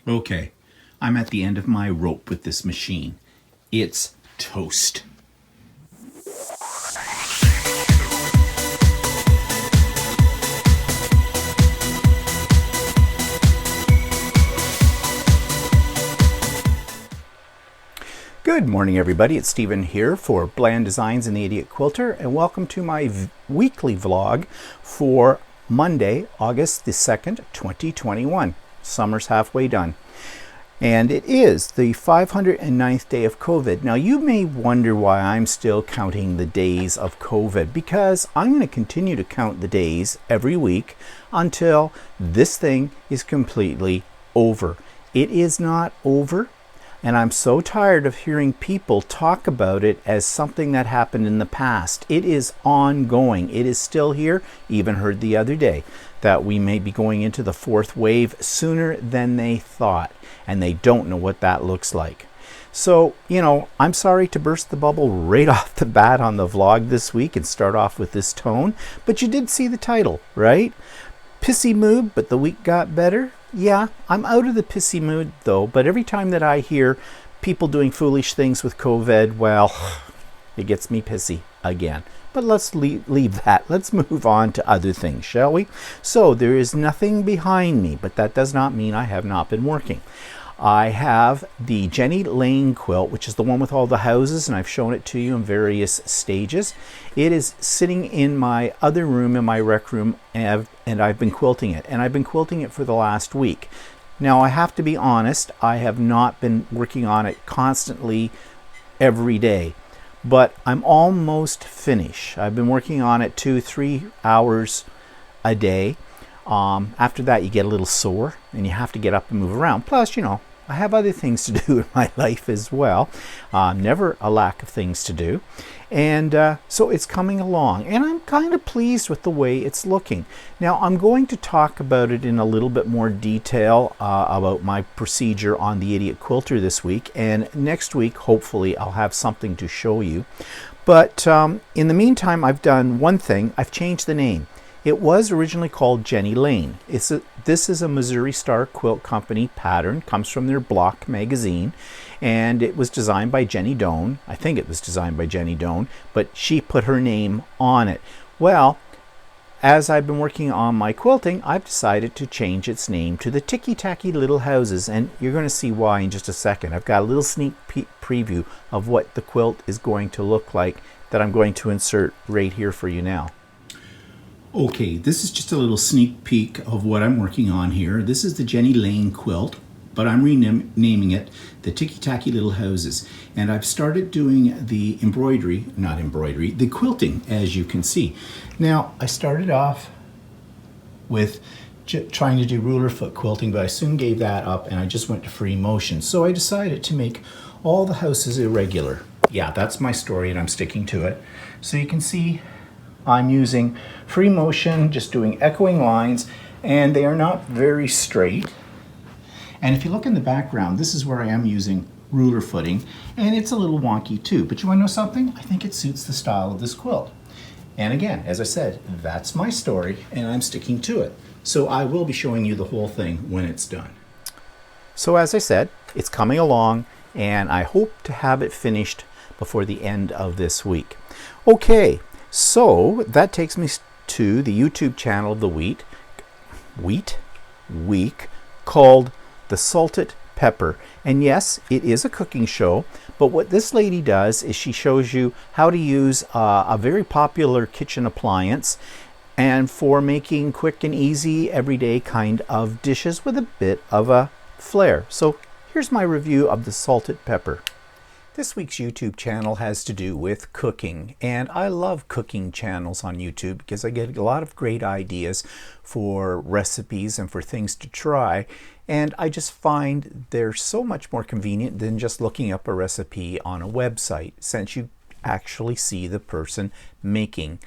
Okay, I'm at the end of my rope with this machine. It's toast. Good morning, everybody. It's Stephen here for Bland Designs and the Idiot Quilter, and welcome to my weekly vlog for Monday, August the 2nd, 2021. Summer's halfway done. And it is the 509th day of COVID. Now, you may wonder why I'm still counting the days of COVID, because I'm going to continue to count the days every week until this thing is completely over. It is not over. And I'm so tired of hearing people talk about it as something that happened in the past. It is ongoing. It is still here. Even heard the other day that we may be going into the fourth wave sooner than they thought. And they don't know what that looks like. So, I'm sorry to burst the bubble right off the bat on the vlog this week and start off with this tone. But you did see the title, right? Pissy mood, but the week got better. Yeah, I'm out of the pissy mood though, but every time that I hear people doing foolish things with COVID, well, it gets me pissy again. But let's leave that. Let's move on to other things, shall we? So there is nothing behind me, but that does not mean I have not been working. I have the Jenny Lane quilt, which is the one with all the houses, and I've shown it to you in various stages. It is sitting in my other room, in my rec room, and I've been quilting it. And I've been quilting it for the last week. Now, I have to be honest, I have not been working on it constantly every day, but I'm almost finished. I've been working on it 2-3 hours a day. After that, you get a little sore, and you have to get up and move around. Plus, I have other things to do in my life as well. Never a lack of things to do. And so it's coming along. And I'm kind of pleased with the way it's looking. Now, I'm going to talk about it in a little bit more detail about my procedure on the Idiot Quilter this week. And next week, hopefully, I'll have something to show you. But in the meantime, I've done one thing. I've changed the name. It was originally called Jenny Lane. This is a Missouri Star Quilt Company pattern, comes from their Block magazine, and it was designed by Jenny Doan. I think it was designed by Jenny Doan, but she put her name on it. Well, as I've been working on my quilting, I've decided to change its name to the Ticky Tacky Little Houses, and you're going to see why in just a second. I've got a little sneak preview of what the quilt is going to look like that I'm going to insert right here for you now. Okay, this is just a little sneak peek of what I'm working on here. This is the Jenny Lane quilt, but I'm renaming it the Ticky Tacky Little Houses. And I've started doing the the quilting, as you can see. Now, I started off with trying to do ruler foot quilting, but I soon gave that up and I just went to free motion. So I decided to make all the houses irregular. Yeah, that's my story and I'm sticking to it. So you can see I'm using free motion, just doing echoing lines, and they are not very straight. And if you look in the background, this is where I am using ruler footing, and it's a little wonky too. But you want to know something? I think it suits the style of this quilt. And again, as I said, that's my story, and I'm sticking to it. So I will be showing you the whole thing when it's done. So as I said, it's coming along, and I hope to have it finished before the end of this week. Okay. So that takes me to the YouTube channel of the week called The Salted Pepper. And yes, it is a cooking show, but what this lady does is she shows you how to use a very popular kitchen appliance and for making quick and easy everyday kind of dishes with a bit of a flair. So here's my review of The Salted Pepper. This week's YouTube channel has to do with cooking, and I love cooking channels on YouTube because I get a lot of great ideas for recipes and for things to try, and I just find they're so much more convenient than just looking up a recipe on a website, since you actually see the person making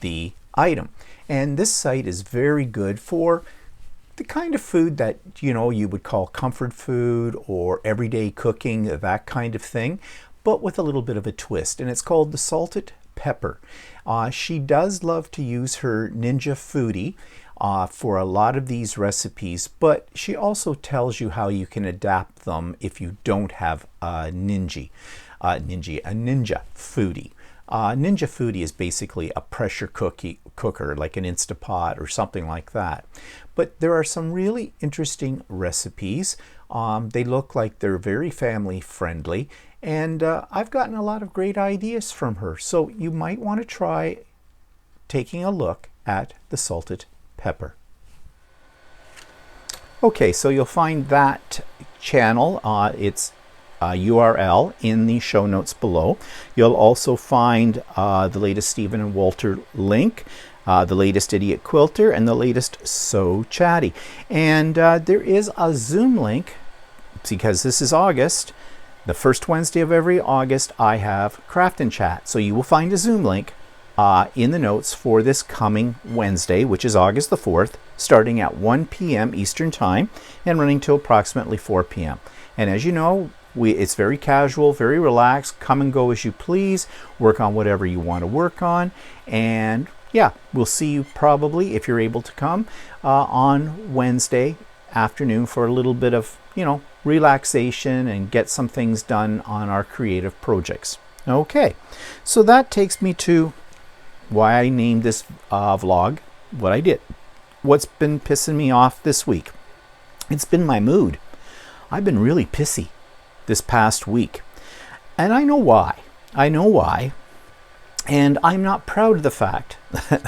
the item. And this site is very good for the kind of food that you would call comfort food or everyday cooking, that kind of thing, but with a little bit of a twist. And it's called The Salted Pepper. She does love to use her Ninja Foodie for a lot of these recipes, but she also tells you how you can adapt them if you don't have a ninja foodie. Ninja foodie is basically a pressure cooker, like an Instapot or something like that. But there are some really interesting recipes. They look like they're very family friendly, and I've gotten a lot of great ideas from her. So you might want to try taking a look at the salted pepper. Okay, so you'll find that channel. It's URL in the show notes below. You'll also find the latest Stephen and Walter link, the latest Idiot Quilter, and the latest So Chatty. And there is a Zoom link, because this is August. The first Wednesday of every August, I have Craft and Chat. So you will find a Zoom link in the notes for this coming Wednesday, which is August the 4th, starting at 1 p.m. Eastern Time and running till approximately 4 p.m. And as you know, it's very casual, very relaxed. Come and go as you please. Work on whatever you want to work on. And yeah, we'll see you probably, if you're able to come, on Wednesday afternoon for a little bit of, relaxation and get some things done on our creative projects. Okay, so that takes me to why I named this vlog what I did. What's been pissing me off this week? It's been my mood. I've been really pissy this past week. And I know why. And I'm not proud of the fact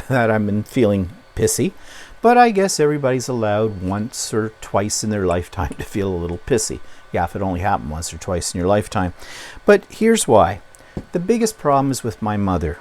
that I've been feeling pissy. But I guess everybody's allowed once or twice in their lifetime to feel a little pissy. Yeah, if it only happened once or twice in your lifetime. But here's why. The biggest problem is with my mother.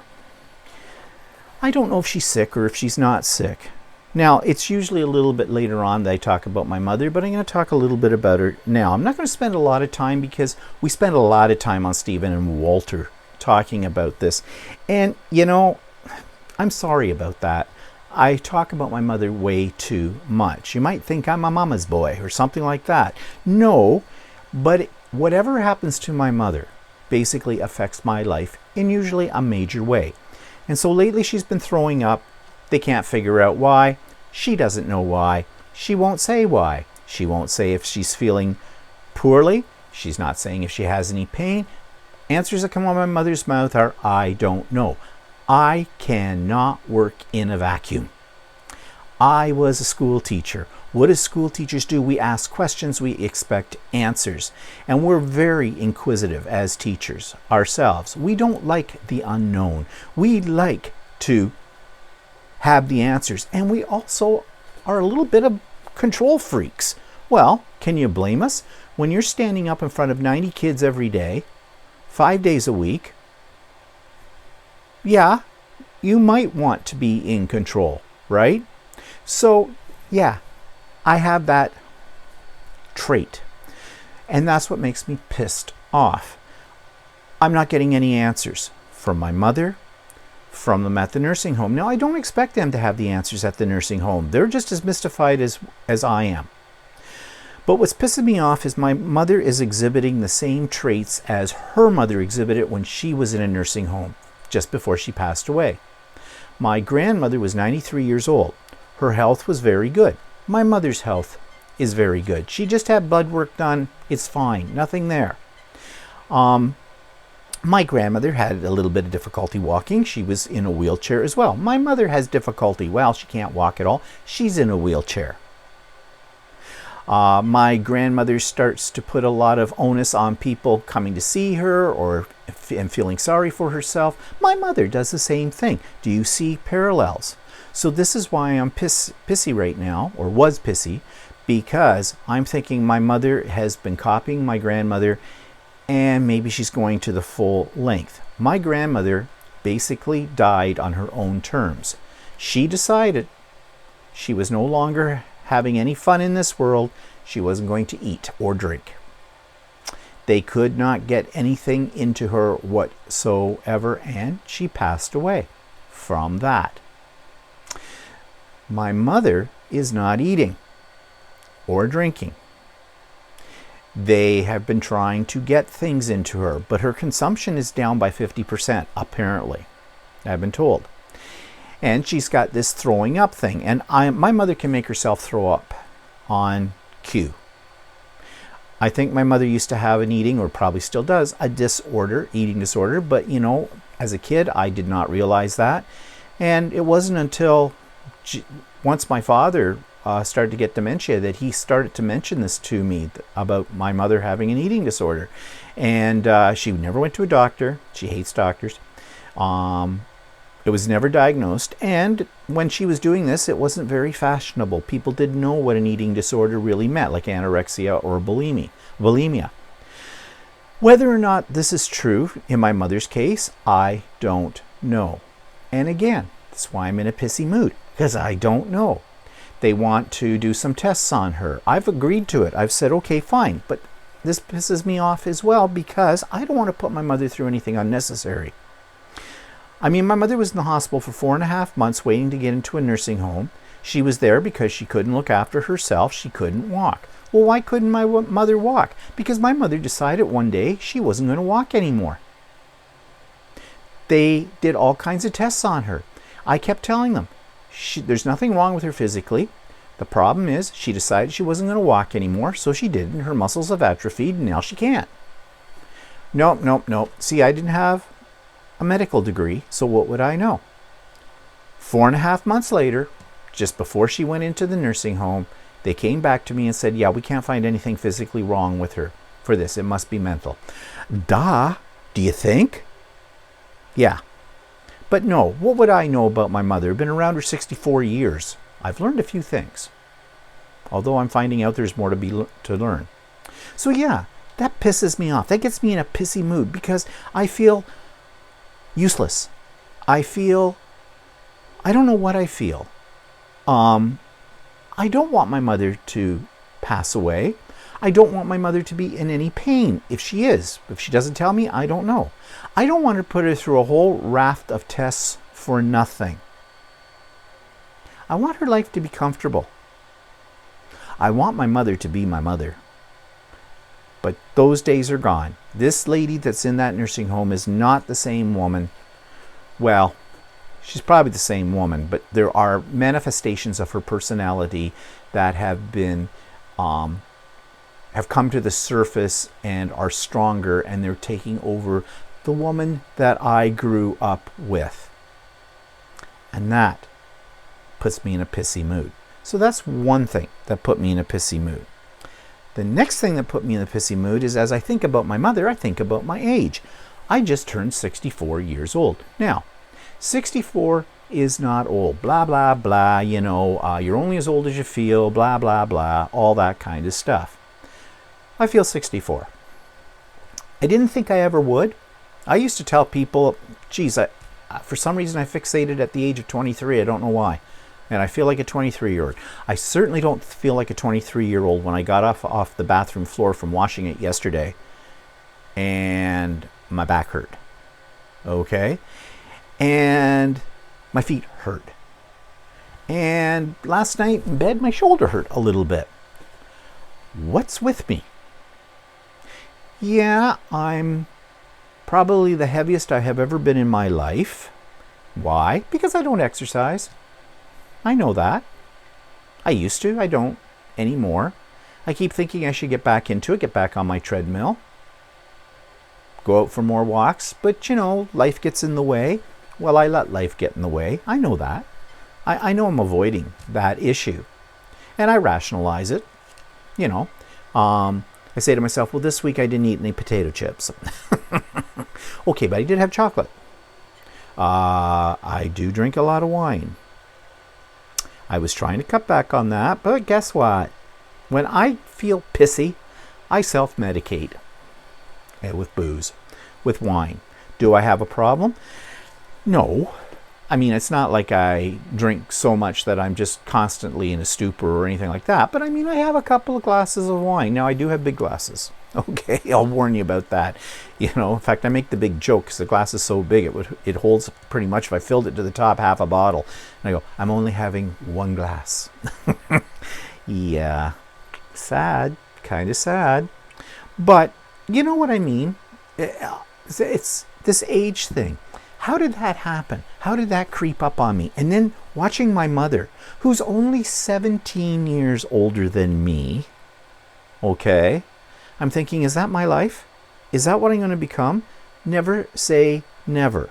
I don't know if she's sick or if she's not sick. Now, it's usually a little bit later on that I talk about my mother, but I'm going to talk a little bit about her now. I'm not going to spend a lot of time because we spent a lot of time on Stephen and Walter talking about this. And, I'm sorry about that. I talk about my mother way too much. You might think I'm a mama's boy or something like that. No, but whatever happens to my mother basically affects my life in usually a major way. And so lately she's been throwing up. They can't figure out why. She doesn't know why. She won't say why. She won't say if she's feeling poorly. She's not saying if she has any pain. Answers that come out of my mother's mouth are, I don't know. I cannot work in a vacuum. I was a school teacher. What do school teachers do? We ask questions, we expect answers. And we're very inquisitive as teachers ourselves. We don't like the unknown. We like to have the answers. And we also are a little bit of control freaks. Well, can you blame us? When you're standing up in front of 90 kids every day, 5 days a week, yeah, you might want to be in control, right? So, yeah, I have that trait. And that's what makes me pissed off. I'm not getting any answers from my mother, from them at the nursing home. Now, I don't expect them to have the answers at the nursing home. They're just as mystified as I am. But what's pissing me off is my mother is exhibiting the same traits as her mother exhibited when she was in a nursing home, just before she passed away. My grandmother was 93 years old. Her health was very good. My mother's health is very good. She just had blood work done. It's fine. Nothing there. My grandmother had a little bit of difficulty walking. She was in a wheelchair as well. My mother has difficulty. Well, she can't walk at all. She's in a wheelchair. My grandmother starts to put a lot of onus on people coming to see her and feeling sorry for herself. My mother does the same thing. Do you see parallels? So this is why I'm pissy right now, or was pissy, because I'm thinking my mother has been copying my grandmother and maybe she's going to the full length. My grandmother basically died on her own terms. She decided she was no longer having any fun in this world. She wasn't going to eat or drink. They could not get anything into her whatsoever, and she passed away from that. My mother is not eating or drinking. They have been trying to get things into her, but her consumption is down by 50%, apparently. I've been told. And she's got this throwing up thing. And my mother can make herself throw up on cue. I think my mother used to have an eating, or probably still does, a disorder, eating disorder. But, you know, as a kid, I did not realize that. And it wasn't until once my father started to get dementia that he started to mention this to me about my mother having an eating disorder. And she never went to a doctor. She hates doctors. It was never diagnosed. And when she was doing this, it wasn't very fashionable. People didn't know what an eating disorder really meant, like anorexia or bulimia. Whether or not this is true in my mother's case, I don't know. And again, that's why I'm in a pissy mood, because I don't know. They want to do some tests on her. I've agreed to it. I've said, okay, fine. But this pisses me off as well, because I don't want to put my mother through anything unnecessary. I mean, my mother was in the hospital for 4.5 months waiting to get into a nursing home. She was there because she couldn't look after herself. She couldn't walk. Well, why couldn't my mother walk? Because my mother decided one day she wasn't going to walk anymore. They did all kinds of tests on her. I kept telling them, there's nothing wrong with her physically. The problem is she decided she wasn't going to walk anymore, so she did, and her muscles have atrophied, and now she can't. Nope. See, I didn't have a medical degree, so what would I know? 4.5 months later, just before she went into the nursing home, they came back to me and said, yeah, we can't find anything physically wrong with her for this. It must be mental. Duh, do you think? Yeah. But no, what would I know about my mother? I've been around her 64 years. I've learned a few things. Although I'm finding out there's more to learn. So yeah, that pisses me off. That gets me in a pissy mood because I feel useless. I don't know what I feel. I don't want my mother to pass away. I don't want my mother to be in any pain. If she is, if she doesn't tell me, I don't know. I don't want to put her through a whole raft of tests for nothing. I want her life to be comfortable. I want my mother to be my mother. But those days are gone. This lady that's in that nursing home is not the same woman. Well, she's probably the same woman, but there are manifestations of her personality that have been have come to the surface and are stronger, and they're taking over the woman that I grew up with. And that puts me in a pissy mood. So that's one thing that put me in a pissy mood. The next thing that put me in a pissy mood is, as I think about my mother, I think about my age. I just turned 64 years old. Now, 64 is not old. Blah, blah, blah. You know, you're only as old as you feel. Blah, blah, blah. All that kind of stuff. I feel 64. I didn't think I ever would. I used to tell people, geez, for some reason I fixated at the age of 23. I don't know why. And I feel like a 23-year-old. I certainly don't feel like a 23-year-old when I got off the bathroom floor from washing it yesterday and my back hurt. Okay? And my feet hurt. And last night in bed, my shoulder hurt a little bit. What's with me? Yeah, I'm probably the heaviest I have ever been in my life. Why? Because I don't exercise. I know that. I used to. I don't anymore. I keep thinking I should get back into it, get back on my treadmill, go out for more walks. But, you know, life gets in the way. Well, I let life get in the way. I know that. I know I'm avoiding that issue. And I rationalize it. You know, I say to myself, well, this week I didn't eat any potato chips. Okay, but I did have chocolate. I do drink a lot of wine. I was trying to cut back on that, but guess what? When I feel pissy, I self-medicate with booze, with wine. Do I have a problem? No. I mean, it's not like I drink so much that I'm just constantly in a stupor or anything like that. But I mean, I have a couple of glasses of wine. Now, I do have big glasses. Okay, I'll warn you about that. You know, in fact, I make the big joke because the glass is so big, it holds pretty much, if I filled it to the top, half a bottle. And I go, I'm only having one glass. Yeah, sad, kind of sad. But you know what I mean? It's this age thing. How did that happen? How did that creep up on me? And then watching my mother, who's only 17 years older than me, okay, I'm thinking, is that my life? Is that what I'm going to become? Never say never.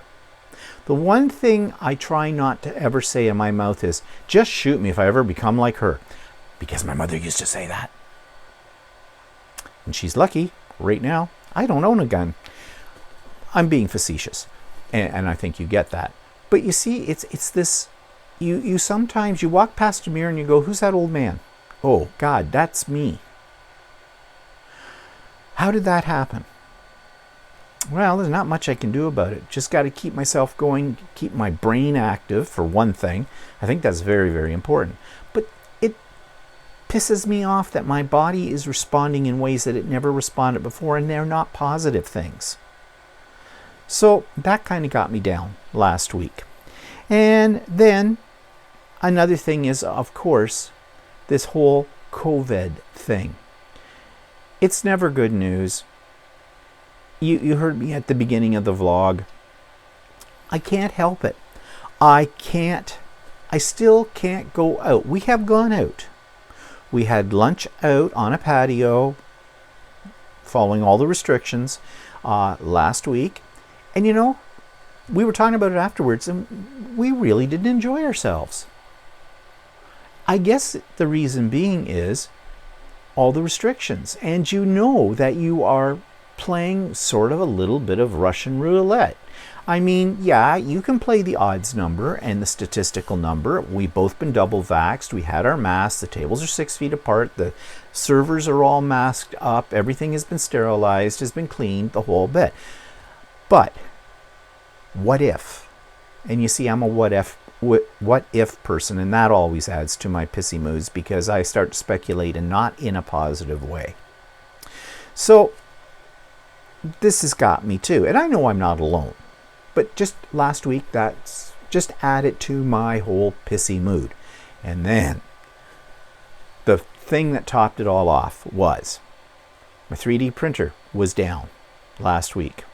The one thing I try not to ever say in my mouth is, just shoot me if I ever become like her. Because my mother used to say that. And she's lucky right now. I don't own a gun. I'm being facetious. And I think you get that. But you see, it's this, you sometimes, you walk past a mirror and you go, who's that old man? Oh, God, that's me. How did that happen? Well, there's not much I can do about it. Just got to keep myself going, keep my brain active, for one thing. I think that's very, very important. But it pisses me off that my body is responding in ways that it never responded before, and they're not positive things. So that kind of got me down last week. And then another thing is, of course, this whole COVID thing. It's never good news. You heard me at the beginning of the vlog. I can't help it. I still can't go out. We have gone out. We had lunch out on a patio, following all the restrictions, last week. And you know, we were talking about it afterwards, and we really didn't enjoy ourselves. I guess the reason being is all the restrictions. And you know that you are playing sort of a little bit of Russian roulette. I mean, yeah, you can play the odds number and the statistical number. We've both been double vaxxed. We had our masks. The tables are 6 feet apart. The servers are all masked up. Everything has been sterilized, has been cleaned, the whole bit. But what if? And you see, I'm a what if person, and that always adds to my pissy moods because I start to speculate, and not in a positive way. So this has got me too, and I know I'm not alone. But just last week, that's just added to my whole pissy mood. And then the thing that topped it all off was my 3D printer was down last week.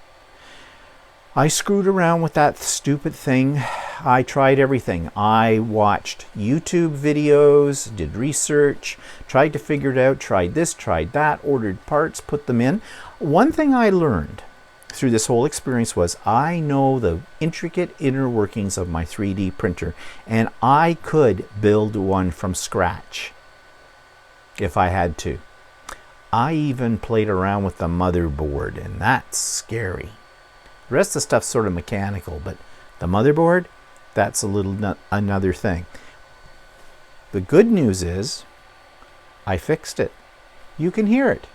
I screwed around with that stupid thing. I tried everything. I watched YouTube videos, did research, tried to figure it out, tried this, tried that, ordered parts, put them in. One thing I learned through this whole experience was I know the intricate inner workings of my 3D printer, and I could build one from scratch if I had to. I even played around with the motherboard, and that's scary. The rest of the stuff's sort of mechanical, but the motherboard, that's a little another thing. The good news is I fixed it. You can hear it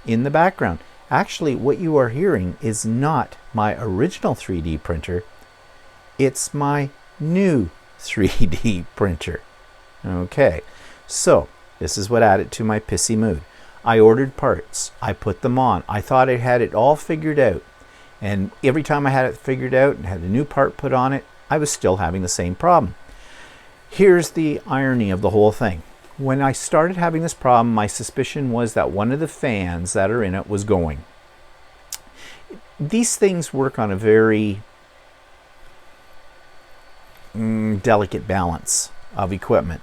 in the background. Actually, what you are hearing is not my original 3D printer. It's my new 3D printer. Okay, so this is what added to my pissy mood. I ordered parts. I put them on. I thought I had it all figured out. And every time I had it figured out and had a new part put on it, I was still having the same problem. Here's the irony of the whole thing. When I started having this problem, my suspicion was that one of the fans that are in it was going. These things work on a very delicate balance of equipment.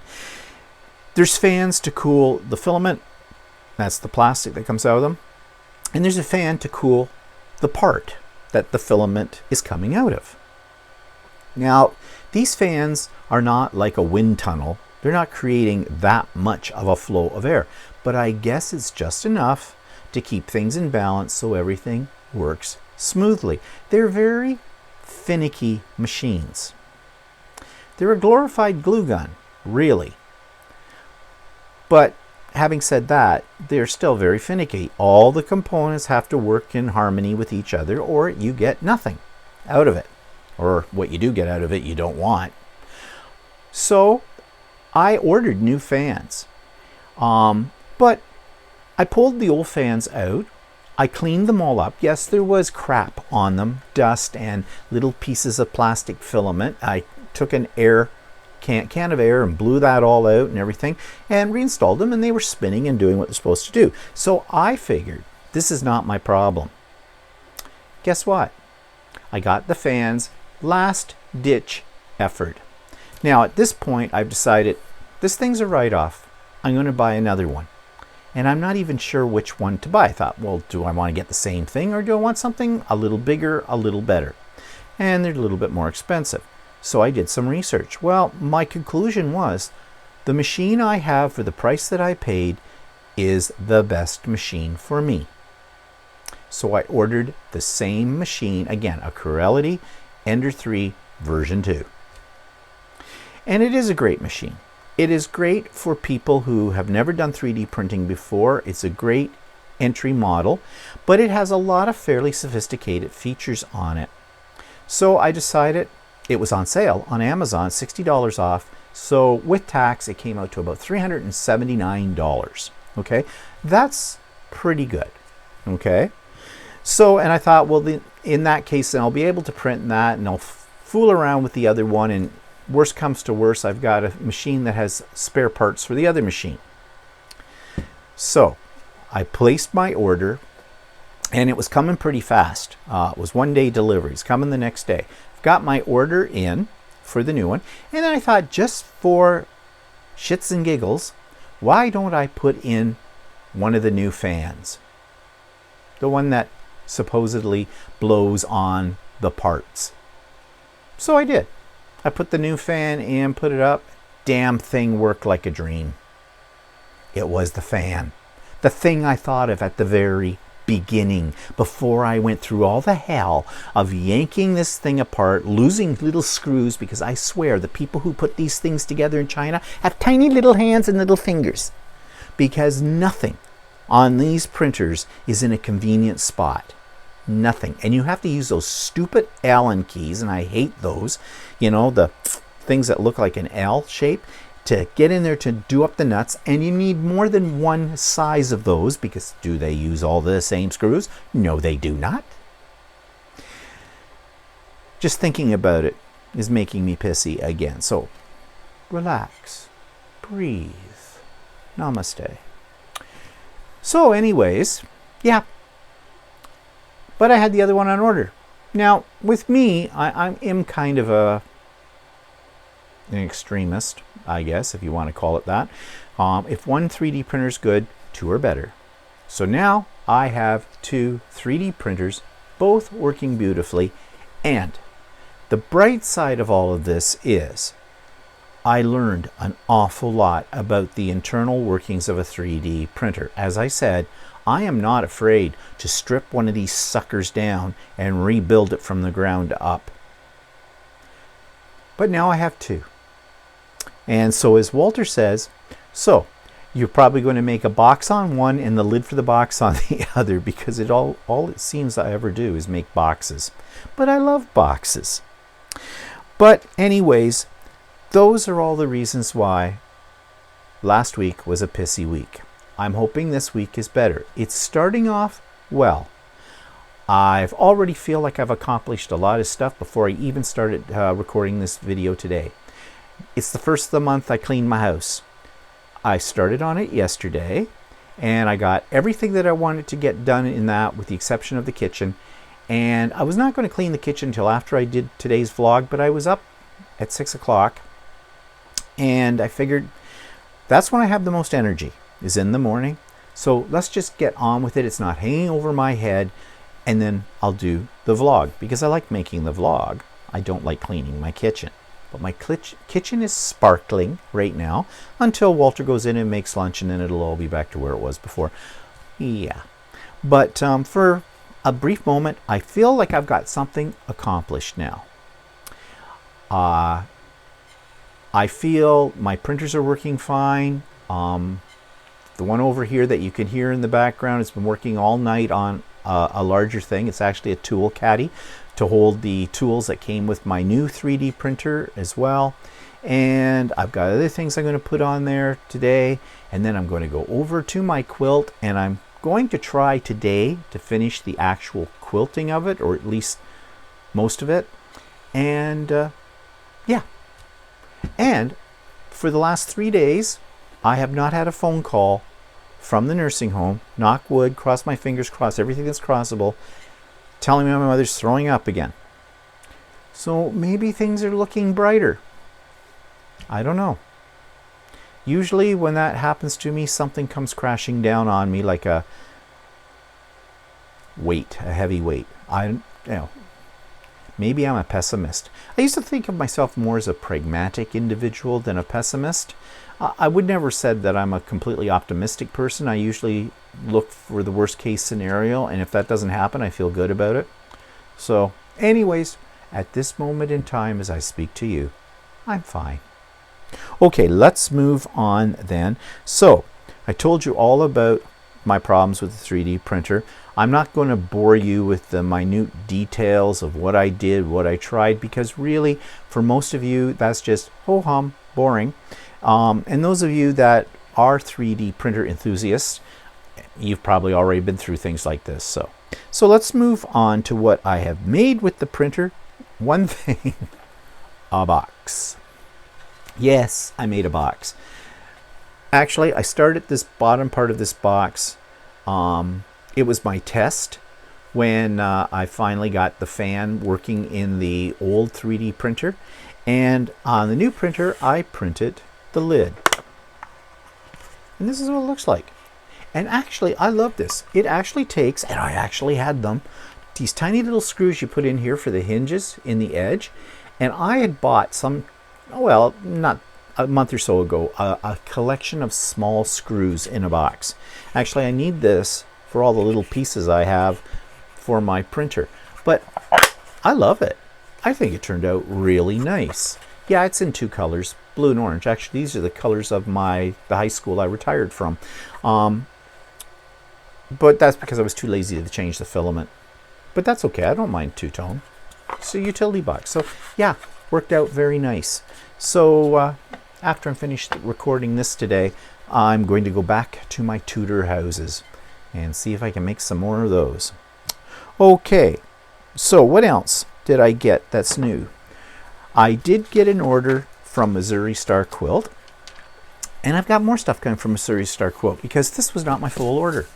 There's fans to cool the filament. That's the plastic that comes out of them. And there's a fan to cool the part that the filament is coming out of. Now, these fans are not like a wind tunnel. They're not creating that much of a flow of air, but I guess it's just enough to keep things in balance so everything works smoothly. They're very finicky machines. They're a glorified glue gun, really. But having said that, they're still very finicky. All the components have to work in harmony with each other, or you get nothing out of it. Or what you do get out of it, you don't want. So I ordered new fans. But I pulled the old fans out. I cleaned them all up. Yes, there was crap on them, dust and little pieces of plastic filament. I took an can of air and blew that all out and everything and reinstalled them, and they were spinning and doing what they're supposed to do. So I figured this is not my problem. Guess what? I got the fans last ditch effort. Now at this point I've decided this thing's a write-off. I'm going to buy another one. And I'm not even sure which one to buy. I thought, well, do I want to get the same thing or do I want something a little bigger, a little better? And they're a little bit more expensive. So I did some research. Well, my conclusion was the machine I have for the price that I paid is the best machine for me. So I ordered the same machine, again, a Corelity Ender 3 version 2. And it is a great machine. It is great for people who have never done 3D printing before. It's a great entry model, but it has a lot of fairly sophisticated features on it. So I decided, it was on sale on Amazon, $60 off. So with tax, it came out to about $379. Okay, that's pretty good. Okay, so, and I thought, well, in that case, then I'll be able to print that and I'll fool around with the other one, and worst comes to worst, I've got a machine that has spare parts for the other machine. So I placed my order and it was coming pretty fast. It was 1-day delivery. It's coming the next day. I've got my order in for the new one, and then I thought, just for shits and giggles, why don't I put in one of the new fans? The one that supposedly blows on the parts. So I did. I put the new fan in, put it up. Damn thing worked like a dream. It was the fan. The thing I thought of at the very beginning, before I went through all the hell of yanking this thing apart, losing little screws, because I swear the people who put these things together in China have tiny little hands and little fingers, because nothing on these printers is in a convenient spot. Nothing. And you have to use those stupid Allen keys, and I hate those, you know, the things that look like an L shape, to get in there to do up the nuts. And you need more than one size of those, because do they use all the same screws? No, they do not. Just thinking about it is making me pissy again. So relax, breathe, namaste. So anyways, yeah, but I had the other one on order. Now, with me, I am kind of an extremist, I guess, if you want to call it that. If one 3D printer is good, two are better. So now I have two 3D printers, both working beautifully. And the bright side of all of this is I learned an awful lot about the internal workings of a 3D printer. As I said, I am not afraid to strip one of these suckers down and rebuild it from the ground up. But now I have two. And so, as Walter says, so you're probably going to make a box on one and the lid for the box on the other, because all it seems I ever do is make boxes. But I love boxes. But anyways, those are all the reasons why last week was a pissy week. I'm hoping this week is better. It's starting off well. I've already feel like I've accomplished a lot of stuff before I even started recording this video today. It's the first of the month I cleaned my house. I started on it yesterday, and I got everything that I wanted to get done in that, with the exception of the kitchen. And I was not going to clean the kitchen until after I did today's vlog, but I was up at 6 o'clock, and I figured that's when I have the most energy, is in the morning. So let's just get on with it. It's not hanging over my head, and then I'll do the vlog, because I like making the vlog. I don't like cleaning my kitchen. But my kitchen is sparkling right now until Walter goes in and makes lunch, and then it'll all be back to where it was before. Yeah. But for a brief moment, I feel like I've got something accomplished now. I feel my printers are working fine. The one over here that you can hear in the background has been working all night on a larger thing. It's actually a tool caddy to hold the tools that came with my new 3D printer as well. And I've got other things I'm going to put on there today. And then I'm going to go over to my quilt, and I'm going to try today to finish the actual quilting of it, or at least most of it. And yeah. And for the last 3 days, I have not had a phone call from the nursing home. Knock wood, cross my fingers, cross everything that's crossable, telling me my mother's throwing up again. So maybe things are looking brighter. I don't know. Usually when that happens to me, something comes crashing down on me like a weight, a heavy weight. Maybe I'm a pessimist. I used to think of myself more as a pragmatic individual than a pessimist. I would never said that I'm a completely optimistic person. I usually look for the worst case scenario, and if that doesn't happen, I feel good about it. So anyways, at this moment in time as I speak to you, I'm fine. Okay, let's move on then. So I told you all about my problems with the 3D printer. I'm not going to bore you with the minute details of what I did, what I tried, because really, for most of you, that's just ho-hum, boring. And those of you that are 3D printer enthusiasts, you've probably already been through things like this. So let's move on to what I have made with the printer. One thing, a box. Yes, I made a box. Actually, I started this bottom part of this box. It was my test when I finally got the fan working in the old 3D printer. And on the new printer, I printed the lid. And this is what it looks like. And actually, I love this. It actually takes, and I actually had them, these tiny little screws you put in here for the hinges in the edge. And I had bought some, well, not a month or so ago, a collection of small screws in a box. Actually, I need this for all the little pieces I have for my printer. But I love it. I think it turned out really nice. Yeah, it's in two colors, blue and orange. Actually, these are the colors of the high school I retired from. But that's because I was too lazy to change the filament. But that's okay, I don't mind two-tone. It's a utility box. So yeah, worked out very nice. So after I'm finished recording this today, I'm going to go back to my Tudor houses and see if I can make some more of those. Okay, so what else did I get that's new? I did get an order from Missouri Star Quilt, and I've got more stuff coming from Missouri Star Quilt because this was not my full order.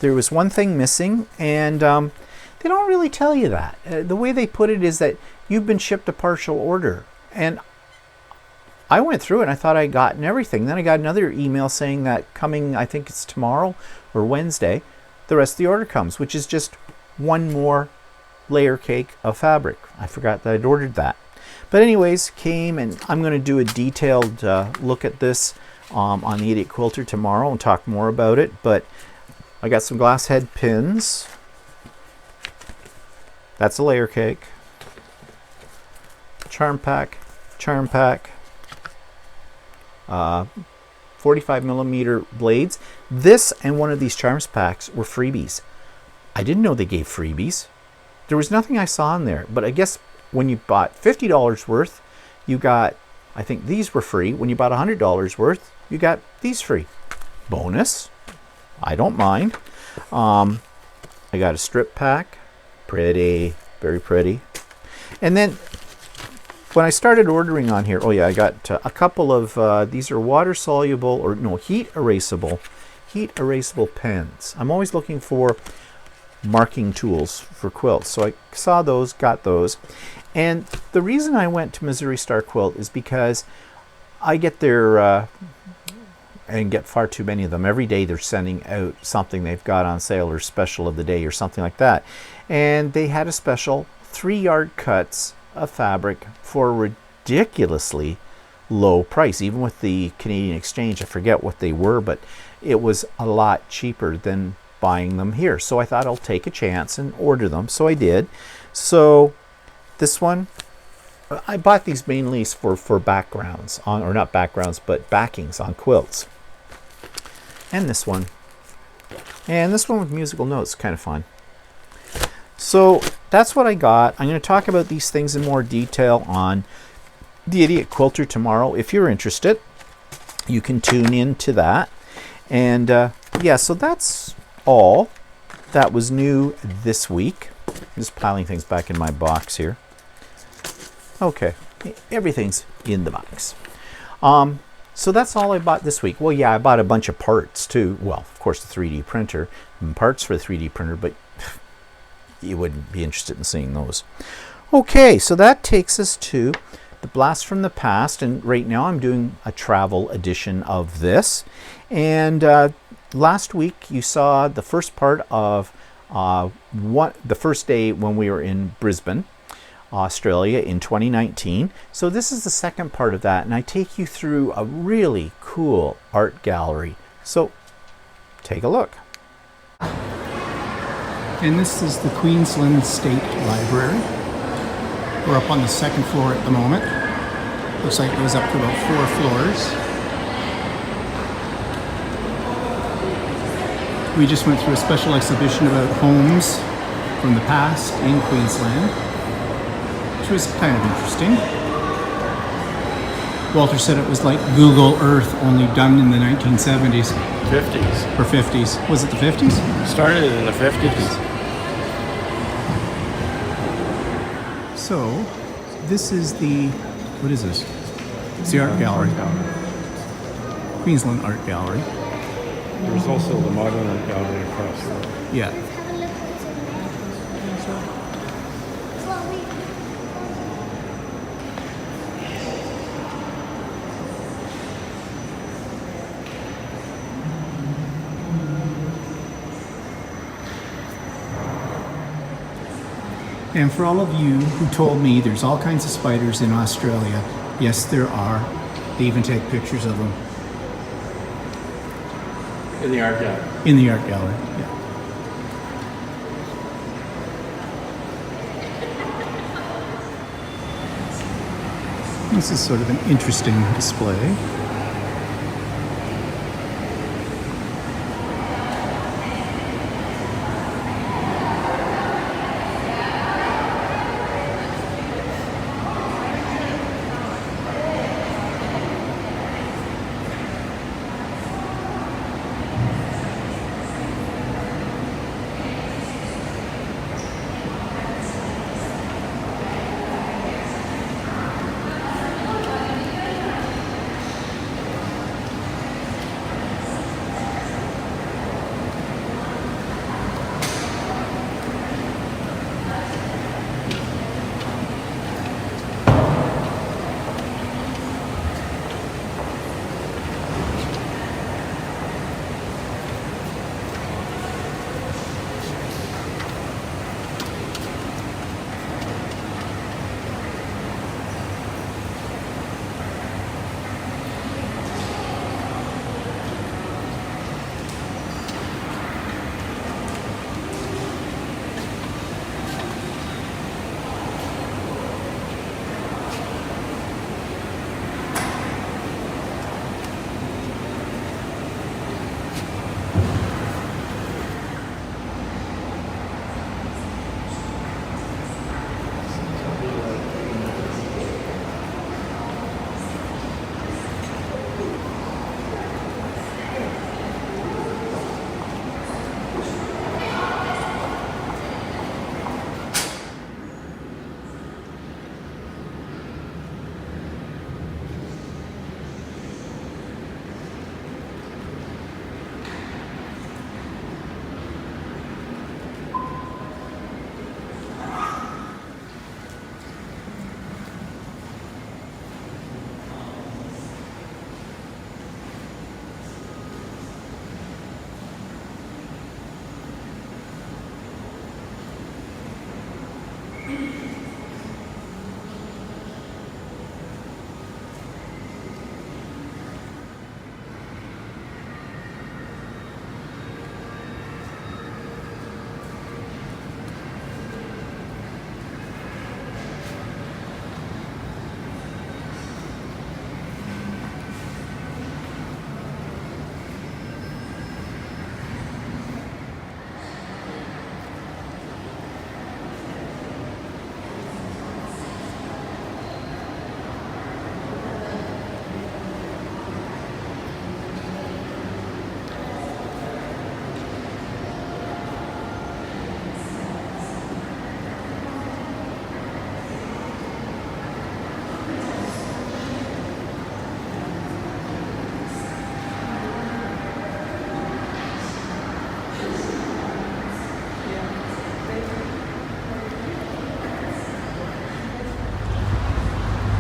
There was one thing missing, and they don't really tell you that. The way they put it is that you've been shipped a partial order, and I went through it and I thought I'd gotten everything. Then I got another email saying that coming, I think it's tomorrow or Wednesday, the rest of the order comes, which is just one more layer cake of fabric. I forgot that I'd ordered that. But anyways, came, and I'm going to do a detailed look at this on the Idiot Quilter tomorrow and talk more about it. But I got some glass head pins. That's a layer cake. Charm pack. 45mm blades. This and one of these charms packs were freebies. I didn't know they gave freebies. There was nothing I saw in there, but I guess when you bought $50 worth, you got, I think these were free. When you bought $100 worth, you got these free. Bonus. I don't mind. I got a strip pack. Pretty, very pretty. And then when I started ordering on here, oh yeah, I got a couple of, these are water soluble, or no, heat erasable pens. I'm always looking for marking tools for quilts. So I saw those, got those. And the reason I went to Missouri Star Quilt is because I get their, and get far too many of them. Every day they're sending out something they've got on sale or special of the day or something like that. And they had a special 3-yard cuts of fabric for a ridiculously low price. Even with the Canadian exchange, I forget what they were, but it was a lot cheaper than buying them here. So I thought I'll take a chance and order them. So I did. So this one, I bought these mainly for backgrounds on, or not backgrounds, but backings on quilts. And this one. And this one with musical notes, kind of fun. So that's what I got. I'm going to talk about these things in more detail on the Idiot Quilter tomorrow. If you're interested, you can tune in to that. And yeah, so that's all that was new this week. I'm just piling things back in my box here. Okay, everything's in the box. So that's all I bought this week. Well, yeah, I bought a bunch of parts too. Well, of course, the 3D printer and parts for the 3D printer, but you wouldn't be interested in seeing those. Okay, so that takes us to the Blast from the Past, and right now I'm doing a travel edition of this. And last week you saw the first part of the first day when we were in Brisbane, Australia in 2019. So this is the second part of that, and I take you through a really cool art gallery. So take a look. And this is the Queensland State Library. We're up on the second floor at the moment. Looks like it goes up to about 4 floors. We just went through a special exhibition about homes from the past in Queensland, which was kind of interesting. Walter said it was like Google Earth, only done in the 1970s. 50s. Or 50s. Was it the 50s? Started in the 50s. So, this is the, what is this? It's the art gallery. Queensland Art Gallery. There's also the modern art gallery across the road. Yeah. And for all of you who told me there's all kinds of spiders in Australia, yes, there are. They even take pictures of them. In the art gallery. In the art gallery, yeah. This is sort of an interesting display.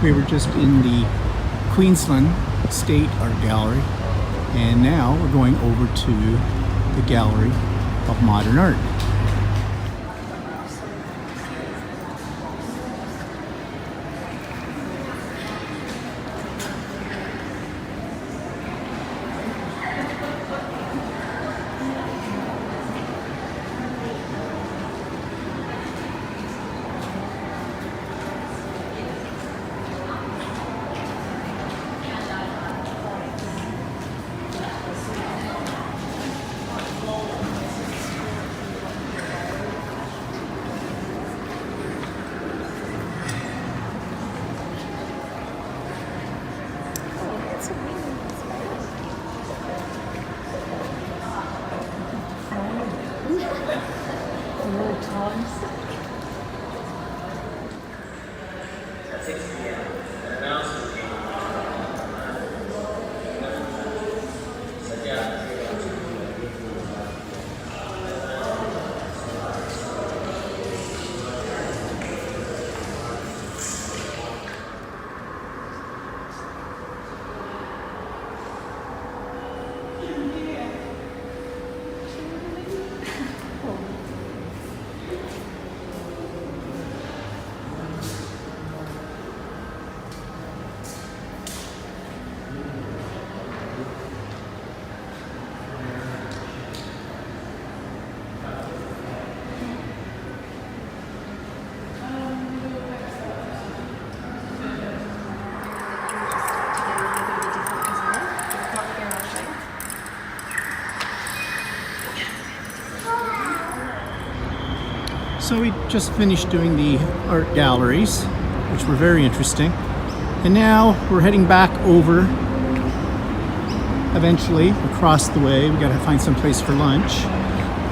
We were just in the Queensland State Art Gallery, and now we're going over to the Gallery of Modern Art. So we just finished doing the art galleries, which were very interesting. And now we're heading back over, eventually, across the way. We gotta find some place for lunch.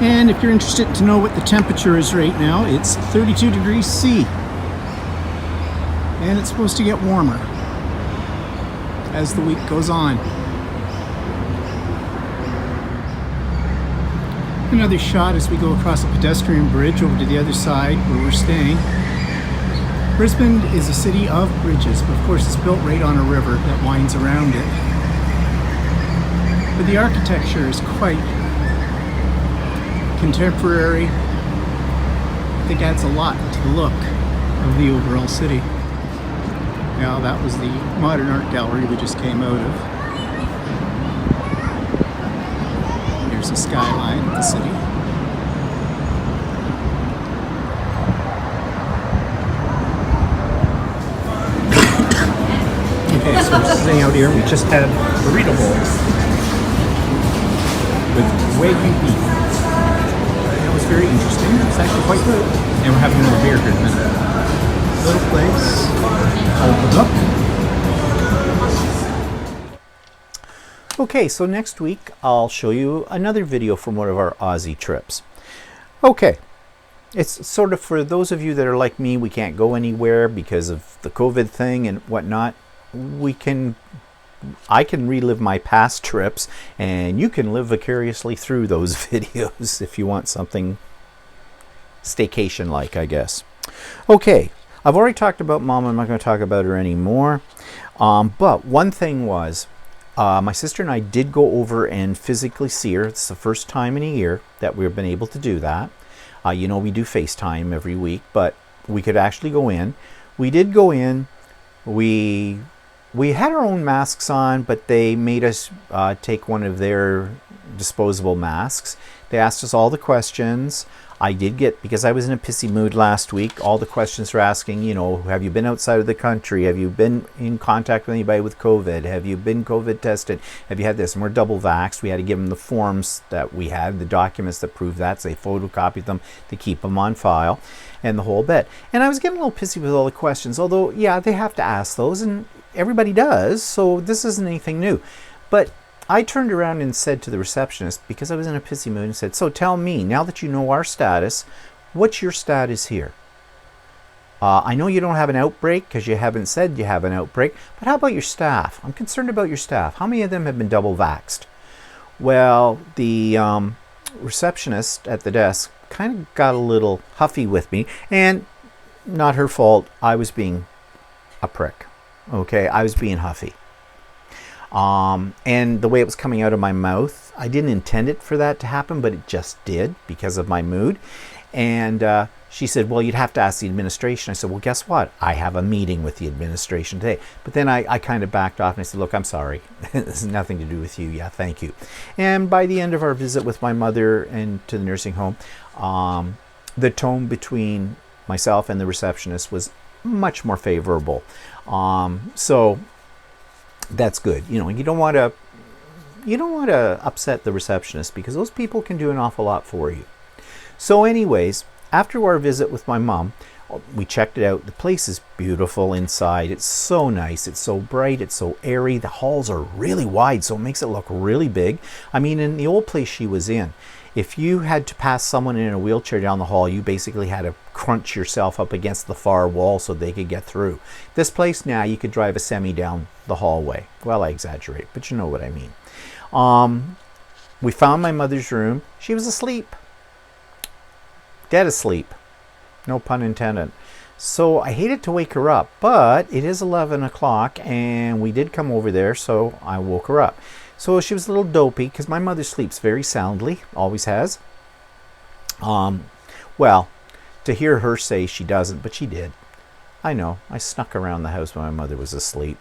And if you're interested to know what the temperature is right now, it's 32 degrees C. And it's supposed to get warmer as the week goes on. Another shot as we go across a pedestrian bridge over to the other side where we're staying. Brisbane is a city of bridges, but of course it's built right on a river that winds around it. But the architecture is quite contemporary. I think adds a lot to the look of the overall city. Now that was the modern art gallery we just came out of. Here's the skyline of the city. Okay, so we're sitting out here. We just had burrito bowls with Wagyu beef. That was very interesting. It's actually quite good. And we're having another beer here in a minute. Little place. Open up. Okay, so next week I'll show you another video from one of our Aussie trips. Okay, it's sort of for those of you that are like me, we can't go anywhere because of the COVID thing and whatnot. I can relive my past trips, and you can live vicariously through those videos if you want something staycation-like, I guess. Okay, I've already talked about Mom. I'm not going to talk about her anymore. But one thing was, my sister and I did go over and physically see her. It's the first time in a year that we've been able to do that. You know, we do FaceTime every week, but we could actually go in. We did go in. We had our own masks on, but they made us take one of their disposable masks. They asked us all the questions. I did get, because I was in a pissy mood last week, all the questions were asking, you know, have you been outside of the country? Have you been in contact with anybody with COVID? Have you been COVID tested? Have you had this? And we're double vaxxed. We had to give them the forms that we had, the documents that prove that. So they photocopied them to keep them on file and the whole bit. And I was getting a little pissy with all the questions, although, yeah, they have to ask those, and everybody does, so this isn't anything new. But I turned around and said to the receptionist, because I was in a pissy mood, and said, so tell me, now that you know our status, what's your status here? I know you don't have an outbreak because you haven't said you have an outbreak, but how about your staff? I'm concerned about your staff. How many of them have been double vaxxed? Well, the receptionist at the desk kind of got a little huffy with me, and not her fault. I was being a prick. Okay, I was being huffy. And the way it was coming out of my mouth, I didn't intend it for that to happen, but it just did because of my mood. And she said, well, you'd have to ask the administration. I said, well, guess what? I have a meeting with the administration today. But then I kind of backed off and I said, look, I'm sorry. This has nothing to do with you. Yeah, thank you. And by the end of our visit with my mother and to the nursing home, the tone between myself and the receptionist was much more favorable. So that's good. You know, you don't want to upset the receptionist because those people can do an awful lot for you. So anyways, after our visit with my mom, we checked it out. The place is beautiful inside. It's so nice. It's so bright. It's so airy. The halls are really wide, so it makes it look really big. I mean, in the old place she was in, if you had to pass someone in a wheelchair down the hall, you basically had to crunch yourself up against the far wall so they could get through. This place now, you could drive a semi down the hallway. Well, I exaggerate, but you know what I mean. We found my mother's room. She was asleep. Dead asleep. No pun intended. So I hated to wake her up, but it is 11 o'clock and we did come over there, so I woke her up. So she was a little dopey because my mother sleeps very soundly, always has. Well, to hear her say she doesn't, but she did. I know, I snuck around the house when my mother was asleep.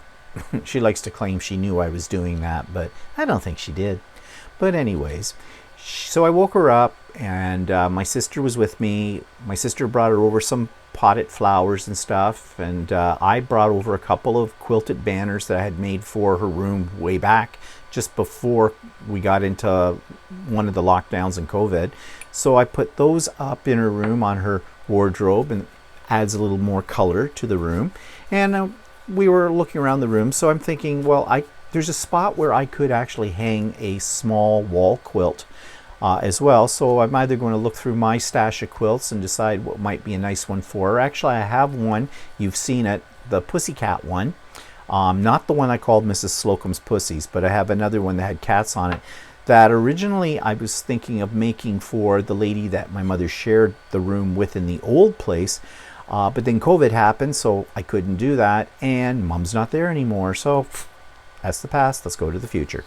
She likes to claim she knew I was doing that, but I don't think she did. But anyways, so I woke her up and my sister was with me. My sister brought her over some potted flowers and stuff, and I brought over a couple of quilted banners that I had made for her room way back, just before we got into one of the lockdowns in COVID. So I put those up in her room on her wardrobe, and adds a little more color to the room. And we were looking around the room, so I'm thinking, well, there's a spot where I could actually hang a small wall quilt as well. So I'm either going to look through my stash of quilts and decide what might be a nice one for her. Actually, I have one. You've seen it, the Pussycat one. Not the one I called Mrs. Slocum's Pussies, but I have another one that had cats on it that originally I was thinking of making for the lady that my mother shared the room with in the old place. But then COVID happened, so I couldn't do that, and Mom's not there anymore. So that's the past. Let's go to the future.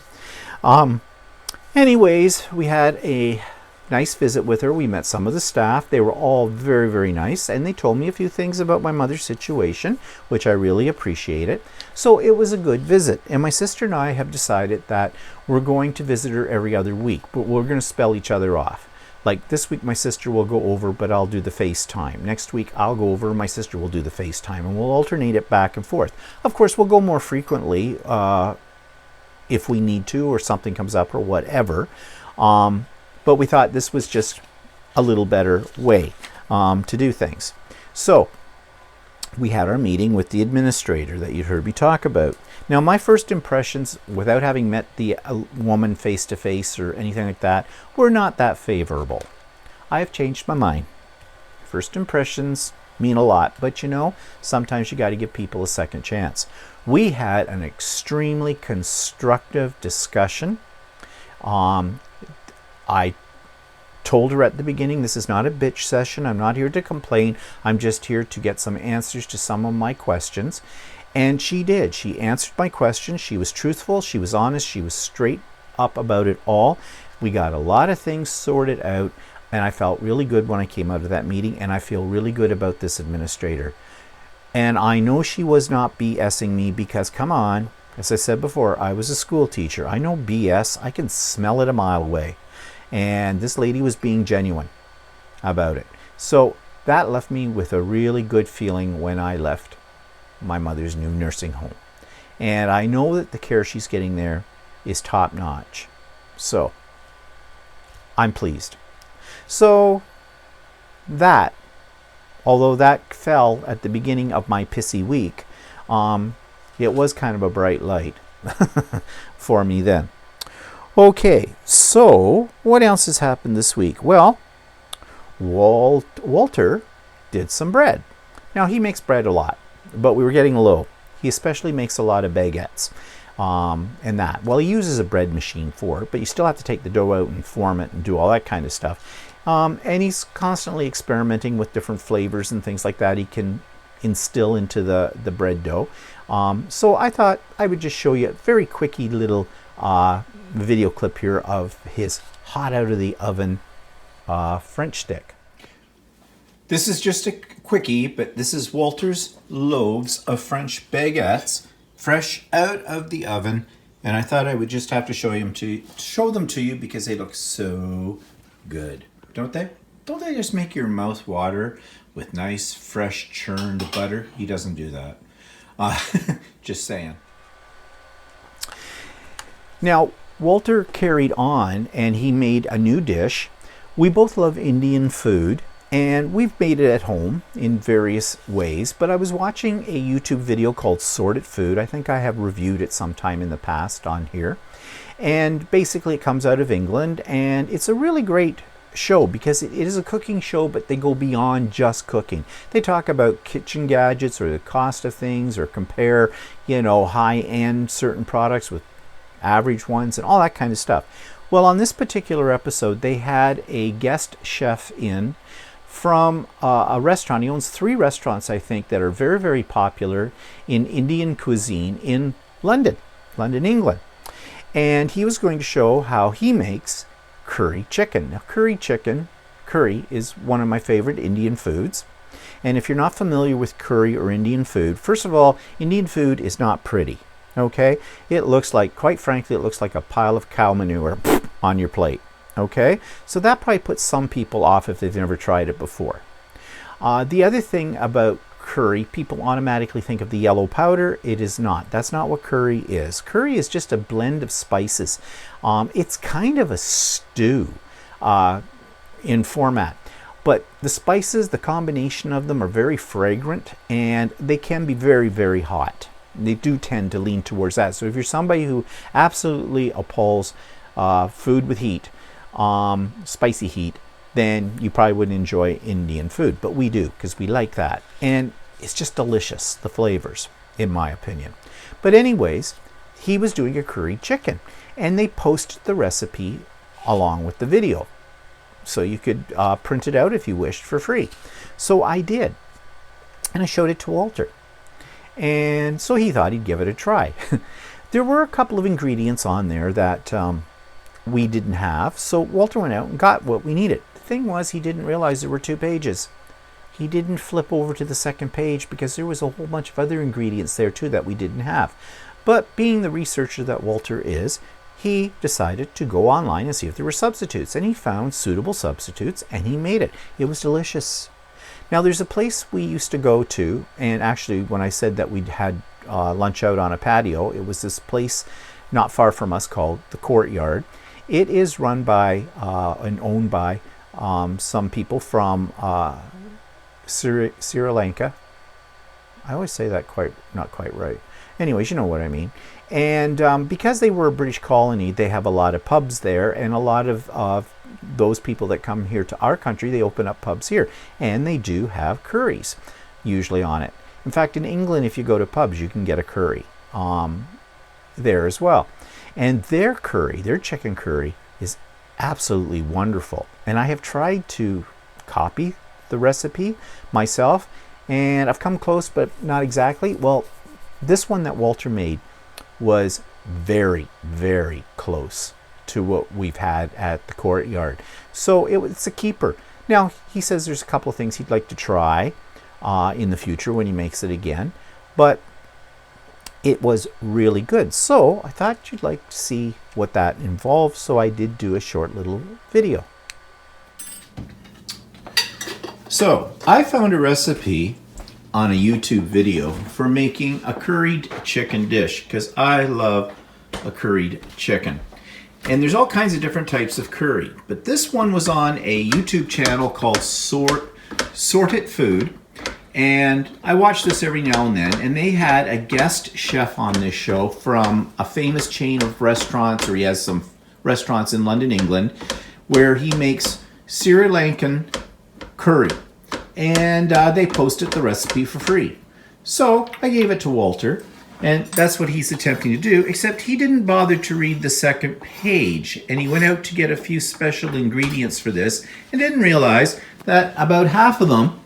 Anyways, we had a nice visit with her. We met some of the staff. They were all very, very nice, and they told me a few things about my mother's situation, which I really appreciated. So it was a good visit, and my sister and I have decided that we're going to visit her every other week, but we're going to spell each other off. Like this week my sister will go over, but I'll do the FaceTime. Next week I'll go over, my sister will do the FaceTime, and we'll alternate it back and forth. Of course, we'll go more frequently if we need to, or something comes up or whatever. But we thought this was just a little better way to do things. So we had our meeting with the administrator that you'd heard me talk about. Now, my first impressions, without having met the woman face to face or anything like that, were not that favorable. I have changed my mind. First impressions mean a lot, but you know, sometimes you got to give people a second chance. We had an extremely constructive discussion. I told her at the beginning, this is not a bitch session. I'm not here to complain. I'm just here to get some answers to some of my questions. And she did. She answered my questions. She was truthful. She was honest. She was straight up about it all. We got a lot of things sorted out, and I felt really good when I came out of that meeting, and I feel really good about this administrator. And I know she was not BSing me because, come on, as I said before, I was a school teacher. I know BS. I can smell it a mile away. And this lady was being genuine about it. So that left me with a really good feeling when I left my mother's new nursing home. And I know that the care she's getting there is top notch. So I'm pleased. So that, although that fell at the beginning of my pissy week, it was kind of a bright light for me then. Okay, so what else has happened this week? Well, Walter did some bread. Now, he makes bread a lot, but we were getting low. He especially makes a lot of baguettes and that. Well, he uses a bread machine for it, but you still have to take the dough out and form it and do all that kind of stuff. And he's constantly experimenting with different flavors and things like that he can instill into the bread dough. So I thought I would just show you a very quickie little video clip here of his hot out of the oven French stick. This is just a quickie, but this is Walter's loaves of French baguettes, fresh out of the oven, and I thought I would just have to show them to you because they look so good, don't they? Don't they just make your mouth water with nice, fresh, churned butter? He doesn't do that. Just saying. Now, Walter carried on and he made a new dish. We both love Indian food, and we've made it at home in various ways, but I was watching a YouTube video called Sorted Food. I think I have reviewed it sometime in the past on here. And basically it comes out of England, and it's a really great show because it is a cooking show, but they go beyond just cooking. They talk about kitchen gadgets or the cost of things, or compare, high-end certain products with average ones and all that kind of stuff. Well, on this particular episode, they had a guest chef in from a restaurant. He owns 3 restaurants, I think, that are very, very popular in Indian cuisine in London, England. And he was going to show how he makes curry chicken. Now, curry is one of my favorite Indian foods. And if you're not familiar with curry or Indian food, first of all, Indian food is not pretty. Okay, it looks like, quite frankly, it looks like a pile of cow manure on your plate. Okay, so that probably puts some people off if they've never tried it before. The other thing about curry, people automatically think of the yellow powder. It is not. That's not what curry is. Curry is just a blend of spices. It's kind of a stew in format. But the spices, the combination of them are very fragrant, and they can be very, very hot. They do tend to lean towards that. So if you're somebody who absolutely appalls food with heat, spicy heat, then you probably wouldn't enjoy Indian food. But we do, because we like that. And it's just delicious, the flavors, in my opinion. But anyways, he was doing a curry chicken, and they posted the recipe along with the video. So you could print it out if you wished for free. So I did. And I showed it to Walter. And so he thought he'd give it a try. There were a couple of ingredients on there that we didn't have. So Walter went out and got what we needed. The thing was, he didn't realize there were 2 pages. He didn't flip over to the second page because there was a whole bunch of other ingredients there too that we didn't have. But being the researcher that Walter is, he decided to go online and see if there were substitutes. And he found suitable substitutes, and he made it. It was delicious. Now, there's a place we used to go to, and actually when I said that we'd had lunch out on a patio, it was this place not far from us called the Courtyard. It is run by and owned by some people from Sri Lanka. I always say that not quite right. Anyways, you know what I mean. And because they were a British colony, they have a lot of pubs there, and a lot of those people that come here to our country, they open up pubs here, and they do have curries usually on it. In fact, in England, if you go to pubs, you can get a curry there as well. And their curry, their chicken curry, is absolutely wonderful. And I have tried to copy the recipe myself, and I've come close, but not exactly. Well, this one that Walter made was very, very close to what we've had at the Courtyard. So it's a keeper. Now, he says there's a couple of things he'd like to try in the future when he makes it again, but it was really good. So I thought you'd like to see what that involves, so I did do a short little video. So I found a recipe on a YouTube video for making a curried chicken dish, because I love a curried chicken. And there's all kinds of different types of curry, but this one was on a YouTube channel called Sorted Food, and I watch this every now and then, and they had a guest chef on this show from a famous chain of restaurants, or he has some restaurants in London, England, where he makes Sri Lankan curry, and they posted the recipe for free. So I gave it to Walter, and that's what he's attempting to do, except he didn't bother to read the second page, and he went out to get a few special ingredients for this and didn't realize that about half of them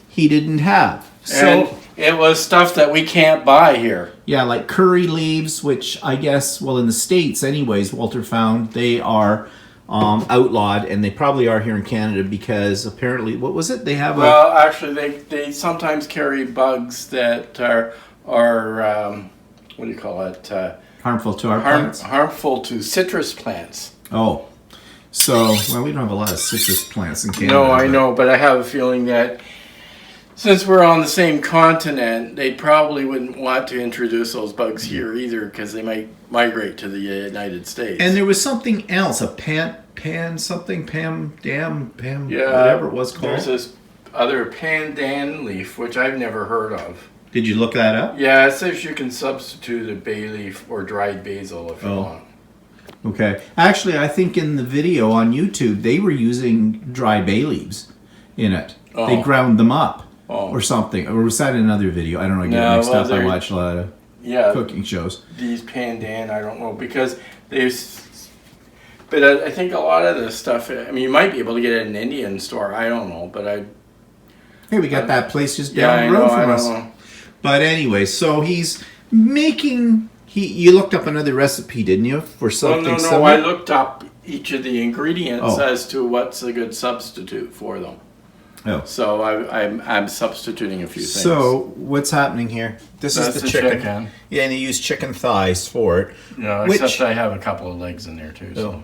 he didn't have. So It was stuff that we can't buy here. Yeah, like curry leaves, which I guess, well, in the States anyways, Walter found they are outlawed, and they probably are here in Canada because apparently, what was it? They have Well, actually, they sometimes carry bugs that are what do you call it? harmful to our plants. Harmful to citrus plants. Oh, so, well, we don't have a lot of citrus plants in Canada. No, I know, but I have a feeling that since we're on the same continent, they probably wouldn't want to introduce those bugs here either because they might migrate to the United States. And there was something else, a Pam, whatever it was called. There's this other pandan leaf, which I've never heard of. Did you look that up? Yeah, it says you can substitute a bay leaf or dried basil if you want. Okay. Actually, I think in the video on YouTube, they were using dry bay leaves in it. Oh. They ground them up or something. Or was that another video? I don't know. I get mixed up. I watch a lot of cooking shows. These pandan, I don't know, because there's... But I think a lot of this stuff, I mean, you might be able to get it in an Indian store. I don't know, but Hey, we got that place just down the road from us. Know. But anyway, so he's making... You looked up another recipe, didn't you, for something similar? No, I looked up each of the ingredients as to what's a good substitute for them. Oh. So I'm substituting a few things. So what's happening here? This is the chicken. Yeah, and you use chicken thighs for it. No, except I have a couple of legs in there too. So.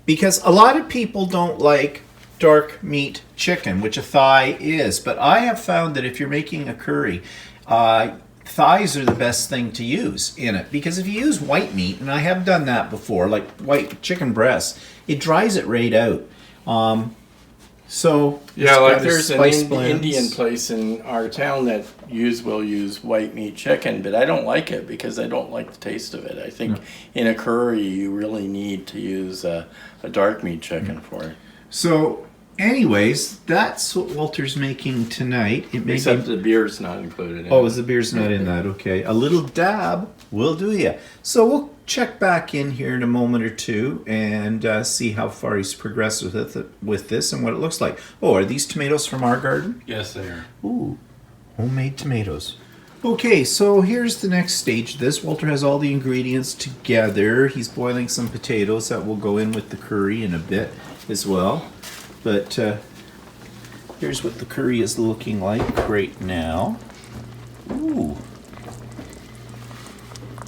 Because a lot of people don't like dark meat chicken, which a thigh is. But I have found that if you're making a curry, thighs are the best thing to use in it, because if you use white meat, and I have done that before, like white chicken breast, it dries it right out. So yeah, like there's an Indian place in our town that will use white meat chicken, but I don't like it because I don't like the taste of it. I think in a curry you really need to use a dark meat chicken for it. So anyways, that's what Walter's making tonight. Except the beer's not included in it. The beer's not in that, okay. A little dab will do ya. So we'll check back in here in a moment or two and see how far he's progressed with this and what it looks like. Oh, are these tomatoes from our garden? Yes, they are. Ooh, homemade tomatoes. Okay, so here's the next stage of this. Walter has all the ingredients together. He's boiling some potatoes that will go in with the curry in a bit as well. But here's what the curry is looking like right now. Ooh.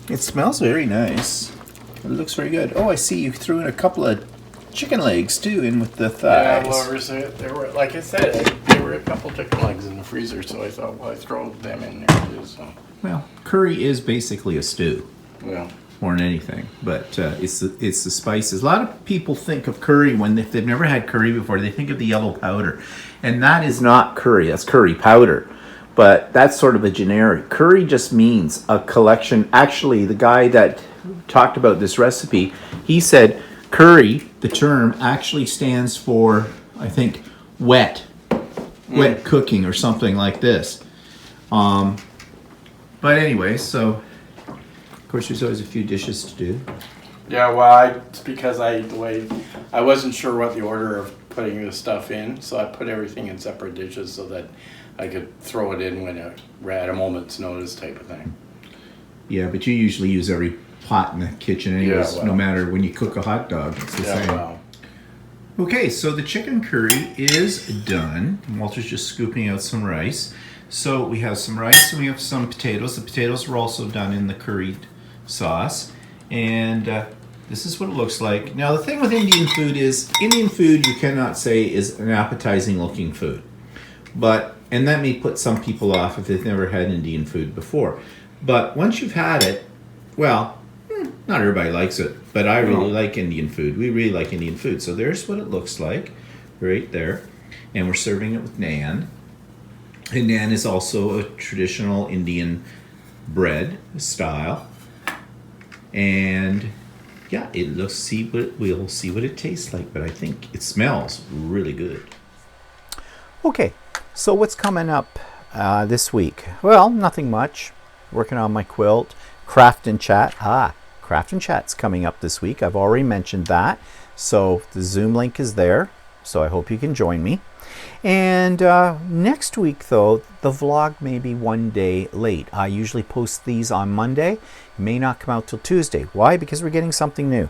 It smells very nice. It looks very good. Oh, I see you threw in a couple of chicken legs too in with the thighs. Yeah, well, there were, like I said, there were a couple chicken legs in the freezer, so I thought, well, I throw them in there too. So. Well, curry is basically a stew. Yeah. More than anything, but it's the spices. A lot of people think of curry if they've never had curry before. They think of the yellow powder, and that is not curry. That's curry powder, but that's sort of a generic. Curry just means a collection. Actually, the guy that talked about this recipe, he said curry. The term actually stands for, I think, wet cooking or something like this. But anyway, so. Of course, there's always a few dishes to do. Yeah, well, it's because I wasn't sure what the order of putting the stuff in, so I put everything in separate dishes so that I could throw it in when at a moment's notice type of thing. Yeah, but you usually use every pot in the kitchen anyways, no matter when you cook a hot dog. It's the same. Well. Okay, so the chicken curry is done. Walter's just scooping out some rice. So we have some rice and we have some potatoes. The potatoes were also done in the curried sauce, and this is what it looks like. Now the thing with Indian food is, Indian food you cannot say is an appetizing looking food, and that may put some people off if they've never had Indian food before. But once you've had it, well, not everybody likes it, but I really like Indian food. We really like Indian food. So there's what it looks like right there, and we're serving it with naan. And naan is also a traditional Indian bread style. And yeah, we'll see what it tastes like, but I think it smells really good. Okay, so what's coming up this week? Well, nothing much. Working on my quilt. Craft and Chat. Craft and Chat's coming up this week. I've already mentioned that. So the Zoom link is there. So I hope you can join me. And next week, though, the vlog may be one day late. I usually post these on Monday. It may not come out till Tuesday. Why? Because we're getting something new.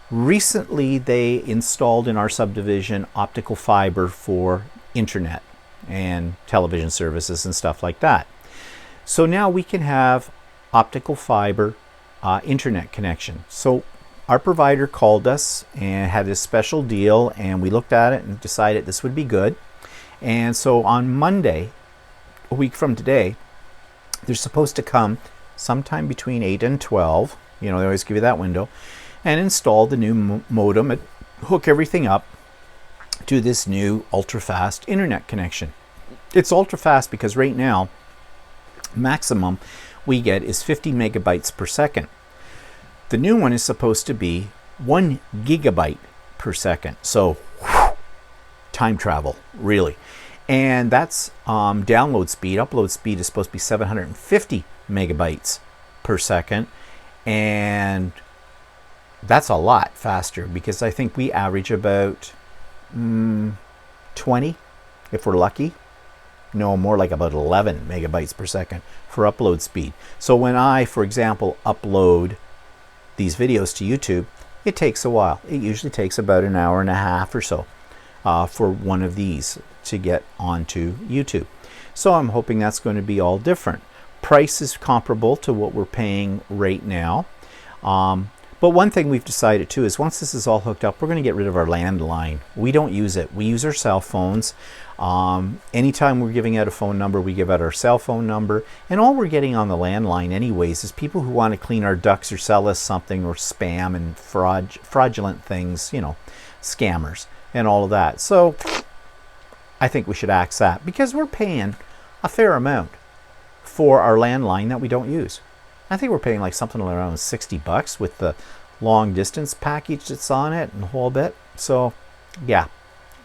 Recently, they installed in our subdivision optical fiber for internet and television services and stuff like that. So now we can have optical fiber internet connection. So our provider called us and had a special deal, and we looked at it and decided this would be good. And so on Monday, a week from today, they're supposed to come sometime between 8 and 12. You know, they always give you that window, and install the new modem and hook everything up to this new ultra-fast internet connection. It's ultra-fast because right now, maximum we get is 50 megabytes per second. The new one is supposed to be 1 gigabyte per second. So, time travel, really. And that's download speed. Upload speed is supposed to be 750 megabytes per second. And that's a lot faster because I think we average about 20 if we're lucky. No, more like about 11 megabytes per second for upload speed. So when I, for example, upload these videos to YouTube, it takes a while. It usually takes about an hour and a half or so for one of these to get onto YouTube. So I'm hoping that's going to be all different. Price is comparable to what we're paying right now. But one thing we've decided too is once this is all hooked up, we're going to get rid of our landline. We don't use it. We use our cell phones. Anytime we're giving out a phone number, we give out our cell phone number. And all we're getting on the landline anyways is people who want to clean our ducts or sell us something or spam and fraudulent things, you know, scammers and all of that. So I think we should axe that because we're paying a fair amount for our landline that we don't use. I think we're paying like something around $60 with the long distance package that's on it and the whole bit. So yeah,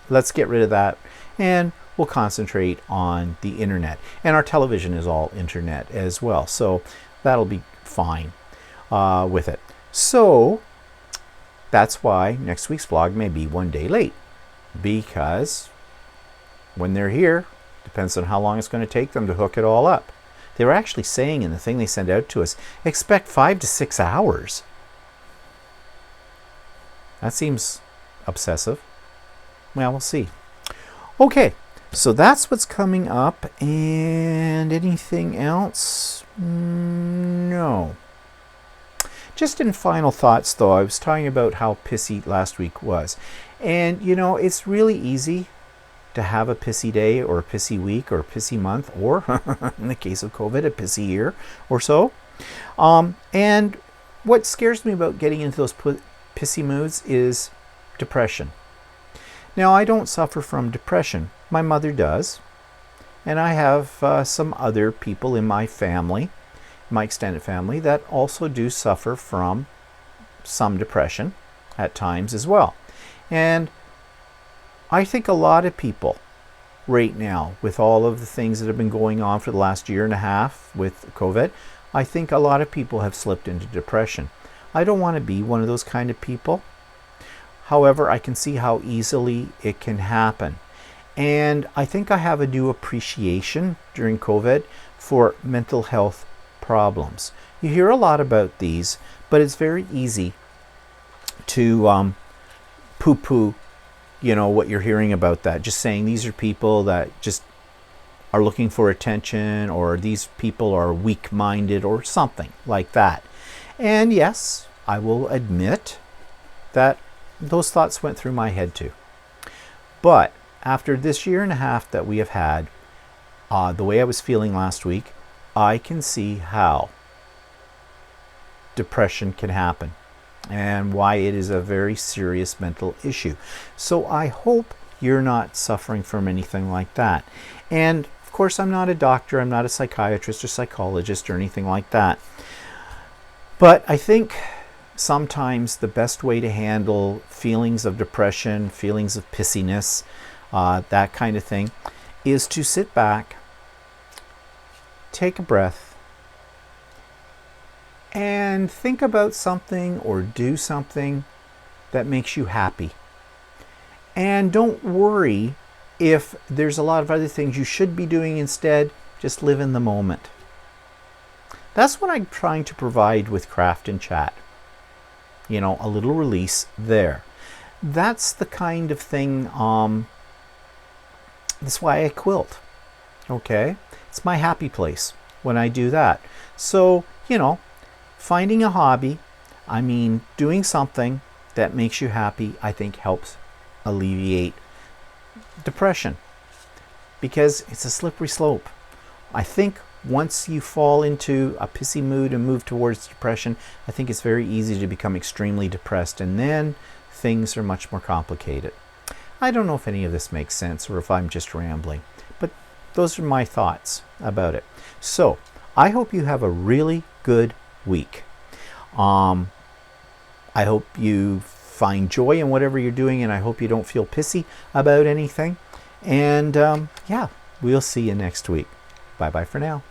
let's get rid of that and we'll concentrate on the internet. And our television is all internet as well. So that'll be fine with it. So that's why next week's vlog may be one day late, because when they're here, depends on how long it's going to take them to hook it all up. They were actually saying in the thing they sent out to us, expect 5 to 6 hours. That seems obsessive. Well, we'll see. Okay, so that's what's coming up. And anything else? No. Just in final thoughts, though, I was talking about how pissy last week was. And, you know, it's really easy to have a pissy day or a pissy week or a pissy month or, in the case of COVID, a pissy year or so. And what scares me about getting into those pissy moods is depression. Now, I don't suffer from depression. My mother does. And I have some other people in my family, my extended family, that also do suffer from some depression at times as well. And I think a lot of people right now, with all of the things that have been going on for the last year and a half with COVID, I think a lot of people have slipped into depression. I don't want to be one of those kind of people. However, I can see how easily it can happen. And I think I have a new appreciation during COVID for mental health problems. You hear a lot about these, but it's very easy to poo-poo, you know, what you're hearing about that. Just saying these are people that just are looking for attention, or these people are weak-minded or something like that. And yes, I will admit that those thoughts went through my head too. But after this year and a half that we have had, the way I was feeling last week, I can see how depression can happen and why it is a very serious mental issue. So I hope you're not suffering from anything like that. And of course, I'm not a doctor, I'm not a psychiatrist or psychologist or anything like that. But I think sometimes the best way to handle feelings of depression, feelings of pissiness, that kind of thing, is to sit back, take a breath, and think about something or do something that makes you happy. And don't worry if there's a lot of other things you should be doing instead, just live in the moment. That's what I'm trying to provide with Craft and Chat. You know, a little release there. That's the kind of thing, that's why I quilt. Okay? It's my happy place when I do that. So, you know, finding a hobby, I mean, doing something that makes you happy, I think helps alleviate depression, because it's a slippery slope. I think once you fall into a pissy mood and move towards depression, I think it's very easy to become extremely depressed, and then things are much more complicated. I don't know if any of this makes sense or if I'm just rambling, but those are my thoughts about it. So I hope you have a really good week. I hope you find joy in whatever you're doing, and I hope you don't feel pissy about anything. And yeah, we'll see you next week. Bye bye for now.